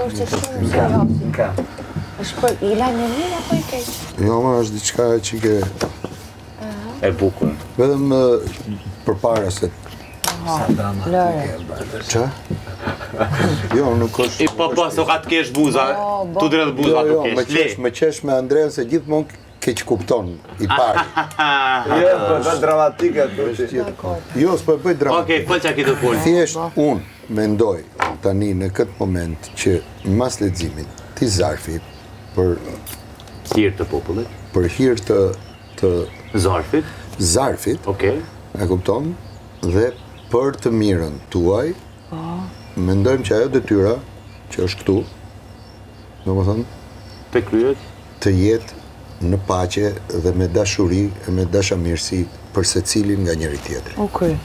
është shumë seriosi. Është për Ilan e mirë apo i keq? Jo, ma është diçka që ke... E bukur. Vedëm përpara se... Lore. Qa? Jo, nuk është... Po, so ka të kesh buza, tu drejt buza tu kesh. Me qesh me Andrean se gjithmonë keq kupton, i pari. Jo, po dramatike. Jo, s'po e bëj dramatik. Okej, fol çka këtë fol. Thjesht unë mendoj tani në këtë moment që mas leximit ti zarfi për hir të popullit, për hir të zarfit, okej. E kupton? Dhe për të mirën tuaj, mendojmë që ajo detyra që është këtu, domethënë, të kryet, të jetë në paqe dhe me dashuri e me dashamirësi për secilin nga njëri tjetri. Okej.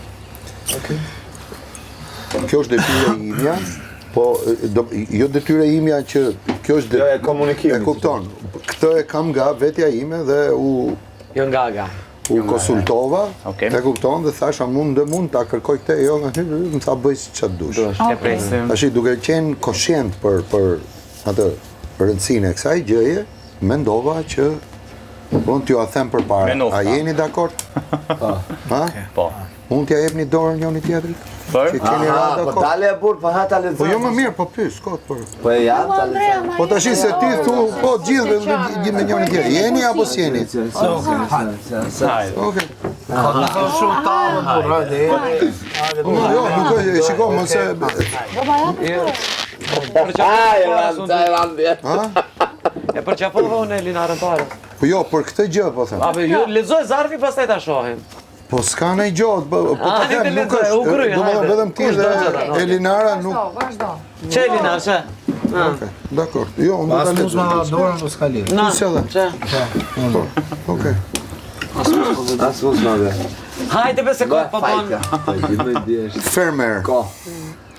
Kjo është detyra imja, po jo detyra imja që kjo është Jo, e komunikimit. E kupton. Këtë e kam nga vetja ime dhe Jo nga. U konsultova, Okay. e kupton dhe thasha mund ta kërkoj këtë, jo nga më tha bëj si çfarë dush. E presim. Tash duke qenë koshient për atë rëndësinë e kësaj gjëje, mendova që unë t'ju a them përpara. A jeni dakord? Ha? Po. Mund t'ja jepni dorën njëri tjetrit? Për? Që keni ra Po dakord? dale e burr, po ha ta lexoj. Po jo më mirë, po pyes, kot për. Po e jam ta lexoj. Po tash se ti thu, po gjithë me njëri tjetrin. Jeni apo s'jeni? Okej. Shumë tavë, burra dhe. Jo, nuk e shiko, mos e... E për çfarë po vonë Elinarën parë? Po jo, për këtë gjë, po them. Apo ju lexoj zarfi pastaj ta shohim. Po s'ka në i gjotë, po të them, nuk është, hajde. vetëm ti dhe Elinara nuk... Vazhdo. Çe Elinar, çe? Okej, dakor. Jo, unë do ta lexoj. dorën po s'ka lidhje. Na, Çe? Okej. Asmos ma dhe. hajde be se ko po ton. Fermer.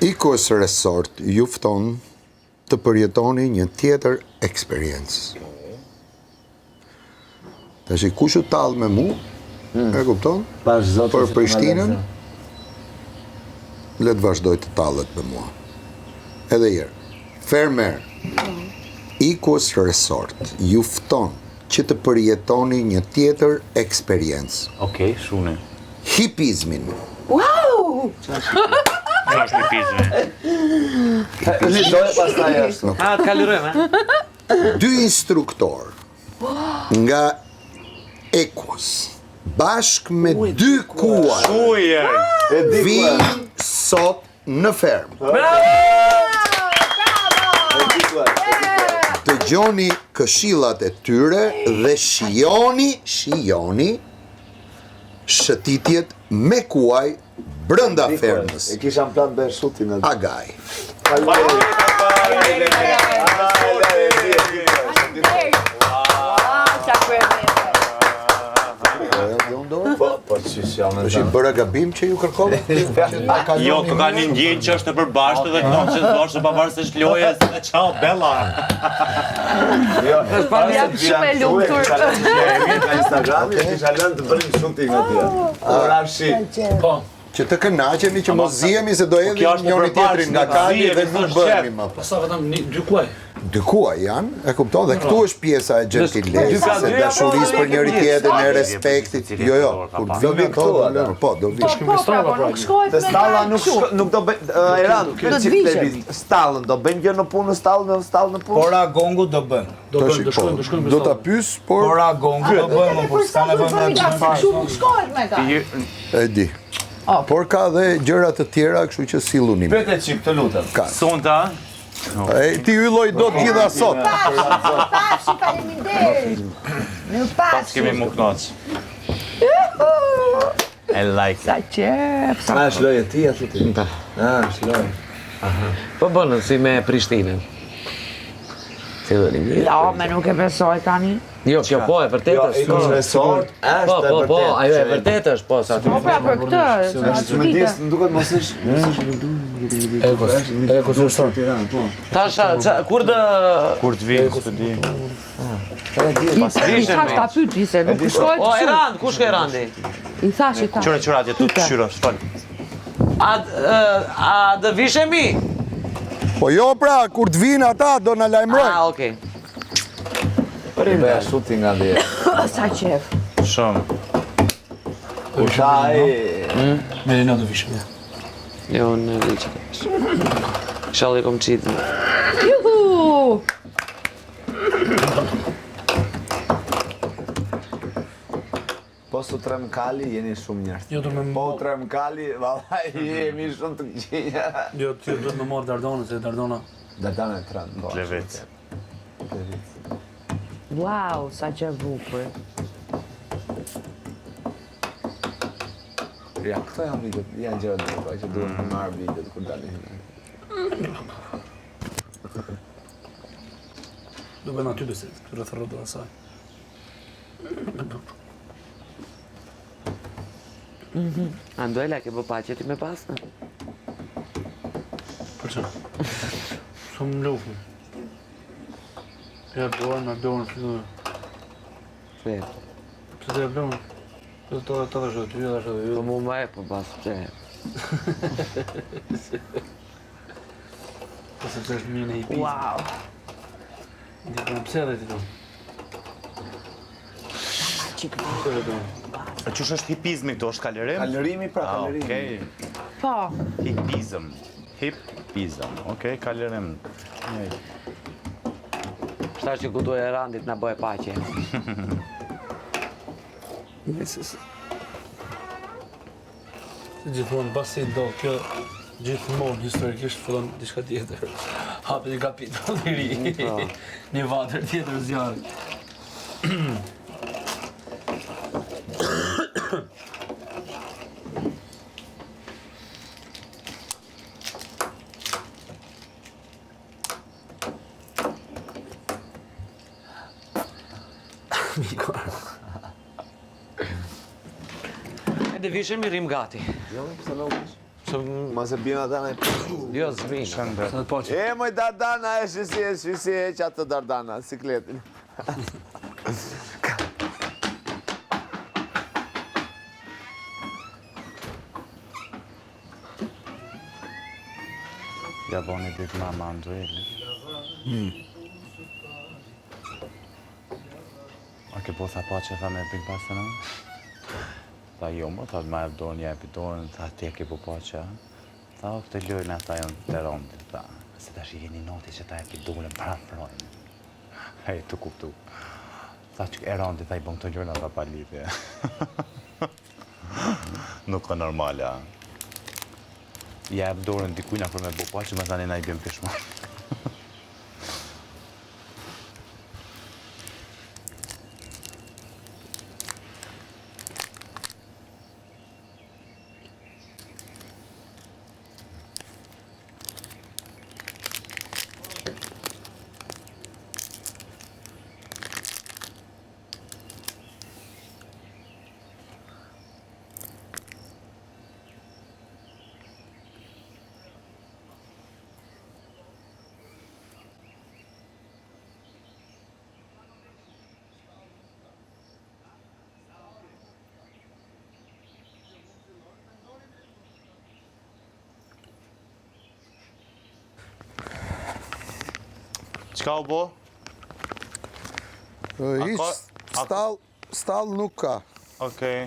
Icos Resort ju fton të përjetoni një tjetër eksperiencë. Tash kush u tall me mu? E kupton? Pash zotë. Për Prishtinën, le të vazhdoj të tallet me mua. Edhe herë. Fermer. Icos Resort ju fton që të përjetoni një tjetër eksperiencë. Okej, shune. Hipizmin. Wow! Qa është lipizme? Lexoj pastaj ashtu. Ha, të kalirojmë, Dy instruktor nga Ecos bashk me dy kuaj Uje! vinë sot në fermë. Dëgjoni këshillat e tyre dhe shijoni shëtitjet me kuaj brenda fermës. E kisha në plan bërë shutin atë. Agaj. Po qysh jam Është i bëra gabim që ju kërkova? Jo, të ka një ndjenjë që është e përbashkët dhe këto që thoshtë pavarësisht lojës dhe ciao Bella. Jam shumë e lumtur. Nga Instagrami, kisha lënë të bërim shooting atje. Ora shi. Po. Që të kënaqeni që mos zihemi se do Kjo hedhim është njëri e tjetrin nga përbashkët, kali dhe zihemi, nuk s'është bëhemi qef. më. Sa vetëm dy kuaj. Dy kuaj janë, e kupton, dhe këtu është pjesa e gjentilesë, se dashurisë për njëri tjetrin, e respektit. Jo, kur vinë ato, po, do vi. Nuk shkohet Te me stalla kështu. nuk do bëj Eran, Do të vishëm. stallën do bëjnë gjë në punë në stallë në punë. Pora gongu do bën. Do shkojmë. Do ta pyes, por Pora gongu do bën, më por s'ka nevojë me Nuk shkohet me ka. e di. Por ka dhe gjëra të tjera, kështu që silluni. Pyete çik, të lutem. Sonta, E ti ylloj do të gjitha sot. Pashi, faleminderit. Në pas pashi. kemi mu knoq. I like Sa qef, sa A, është loje ti, ashtu ti? Është loje. Po bënë si me Prishtinën. Jo, me nuk e besoj tani. Jo, kjo po e vërtet Jo, është. Icos Resort Po, është e vërtet. po, ajo e vërtet është, po, sa ty. Po pra për këtë, Është më dis, më duket mos është. Ecos Resort. Tash, kur dë... Kur të vijë, s'të di. I thash ta pyeti se nuk shkohet O, kështu. Erand, kush ke Erandi? I thash i thash. Qëra atje të këshyra, s'fal. A dë vishemi? Po jo pra, kur të vinë ata, do në lajmërojnë. Ah, okej. Bëja shuti nga dhe. Sa qef. Shumë. Kushaj. Me Rino do vishëm, ja. Jo, në liqë. Shalli kom qitë. Juhu! Po su trem kali, jeni shumë njerëz. Jo, do me Po trem kali, vallaj, jemi shumë të këqinja. Jo, ti do të më marrë Dardona, se Dardona... Dardana e trem, po. Levec. Wow, sa që bukur. Ja, këto janë videot, janë gjëra të bukura që duhet të marr videot kur dalin. Do bëjmë aty besit, rreth rrotës asaj. Andoela, ke bë paqe ti me pasta? Për që? Shumë më lufë. Ja dorën, me dorën, fillu. Flet. Pse të jep dorën? Pse të dhe shëtë, ty dhe shëtë, Po ju. mu më e po pas pse. Po se është mjën e i pizë. Wow. Ndi për pse dhe ti tonë? Qik Pse dhe tonë? A qësh është hipizmi këto, është kalerim? Kalerimi pra, kalerimi. Okej. Po. Hipizm. Hipizm. Okej, kalerim. Shtash që ku do e randit na bëhe paqe. Se gjithmonë, basi do kjo gjithmonë historikisht fillon diçka tjetër. Hapi një kapitull i ri. Një vatër tjetër zjarri. Mikor. E dhe vishëm i rrim gati. Jo, pse nuk është? Shumë... Mos e bjena Dardana Jo, zbinë. Sa të paqe. E moj Dardana, e shisi e që atë Dardana, sikletin. Ja boni ditë mama Andreli. A ke po tha pa që tha me Big Pasta në? Tha jo më, tha ma e dorën, ja e pidorën, tha ti e ke po pa që? Tha o këtë lojnë ata jonë të rondit, tha. Se ta shi jeni noti që ta e pidorën para frojnë. Hej, të kuptu. Tha që e rondit, tha i bon të lojnë ata pa lidhje. Nuk ka normale, a. Ja e dorën dikujna për me bo pa që me thani na i bjem pishman. Qka u bo? Hiq, stall nuk ka. Okej.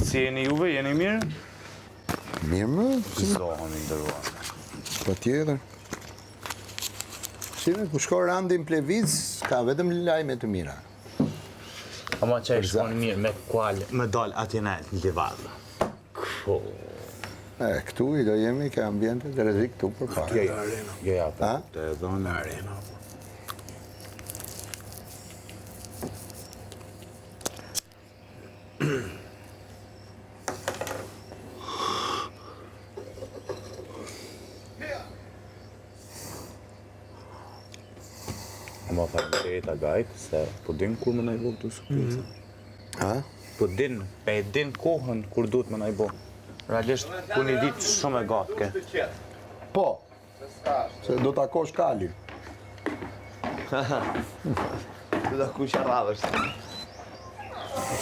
Si jeni juve, jeni mirë? Mirë më, Zohën i ndëruar. pa tjetër. Shime, ku shko Randi në Plevic, ka vetëm lajme të mira. Ama që e shkoni mirë me kualë, me dalë ati në livadë. Këtu i do jemi ka ambiente të rrezik këtu për parë. Jo, ja, Ha? të dhonë arena. Ama faleminderit Agajt, se po din kur më na i bo këtu surprizë. Ha? Po din, e din kohën kur duhet më na i bo. Realisht, ku një ditë shumë e gatë ke. Po. Se do ta kosh kalin. Do ta kuq radhësh.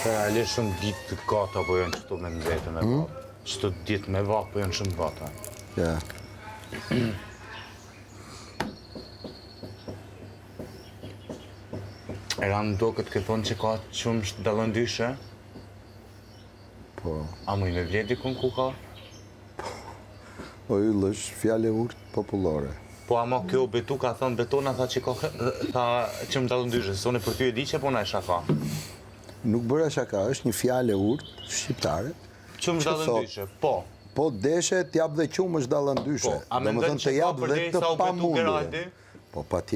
Realisht shumë ditë të gata po janë qëto me mbetën e vatë. Qëto ditë me vatë po janë shumë gata. Ja. Era në do këtë këtë thonë që ka shumë dallëndyshe? Po. A mu i me vlet dikun ku ka? O yll është fjale urt popullore. Po ama kjo betu ka thënë betona tha që ka tha që më dallëndyshe, sone për ty e di që po na e shaka. Nuk bëra shaka, është një fjale urt shqiptare. Që më dallëndyshe, po. Po deshe t'jap dhe qumë është dallëndyshe. Po, a mendon që ka përdej sa u betu Geraldi? Po patjetër.